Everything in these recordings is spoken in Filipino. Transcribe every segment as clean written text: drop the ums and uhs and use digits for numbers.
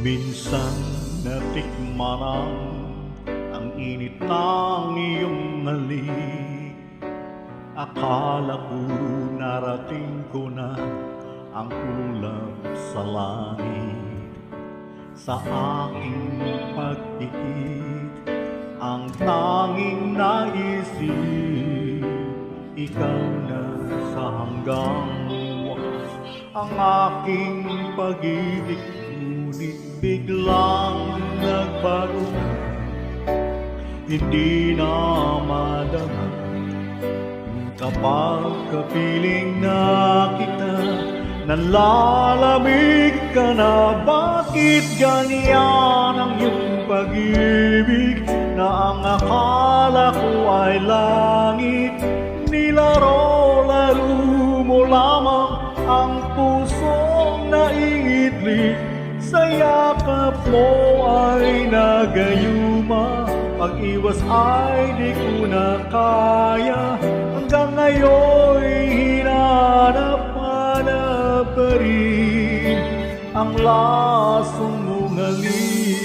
Minsan natikman ang init ng iyong halik. Akala ko narating ko na ang ulap sa langit. Sa aking pagpikit, ang tanging naisip, ikaw na sa hanggang wakas. Ang aking pag-ibig, ngunit biglang nagbago. Hindi na madama kapag kapiling na kita. Nalalamig ka na, bakit ganyan ang iyong pag-ibig? Na ang akala ko ay langit, nilaro-laro mo lamang ang pusong naiidlik. Sa yakap mo ay nagayuma, pag-iwas ay di ko na kaya. Hanggang ngayon'y hinanap-hanap pa rin ang lasong mong halik.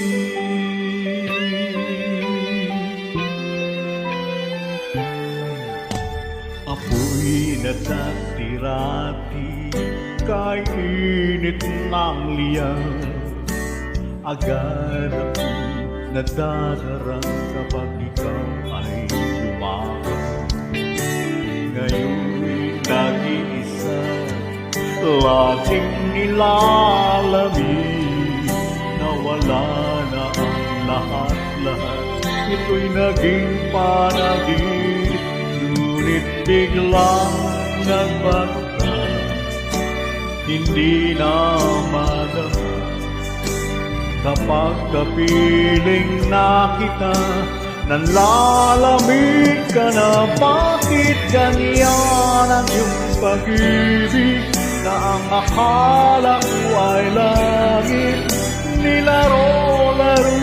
Apoy na dati-rati, kay init ng liyan. Agad ako nadadarang kapag ikaw ay lumakad. Ngayon'y nag-iisa, laging nilalamig. Nawala na ang lahat-lahat, ito'y naging panagin. Ngunit biglang nagbago ka, hindi na madama kapag kapiling na kita. Nanlalamig ka na, bakit ganyan ang iyong pag-ibig? Na ang akala ko ay langit, nilaro-laro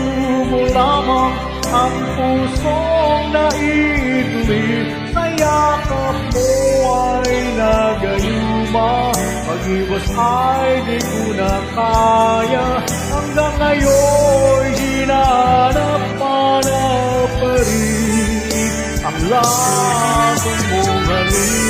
mo lamang ang pusong naiidlip. Sa yakap mo ay nagayuma, pag-iwas ay di ko na kaya. Hanggang ngayon'y hinanap-hanap pa rin ang lasong mong halik.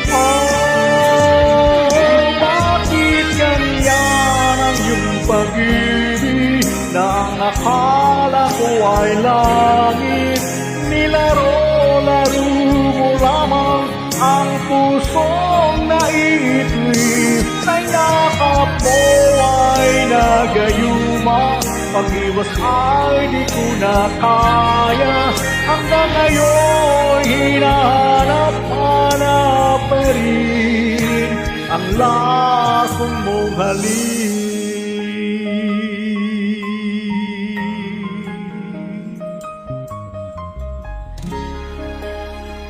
Oh, bakit ganyan ang iyong pag-ibig? Na ang akala ko ay langit, nilaro-laro mo lamang ang pusong naiidlip. Sa yakap mo ay nagayuma, pag-iwas ay di ko na kaya. Hanggang ngayon hinahanap-hanap pa rin ang lasong mong halik.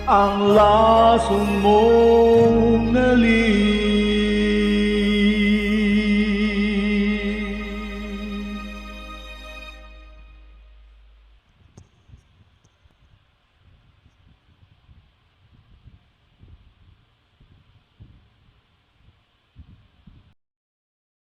Ang lasong mong halik.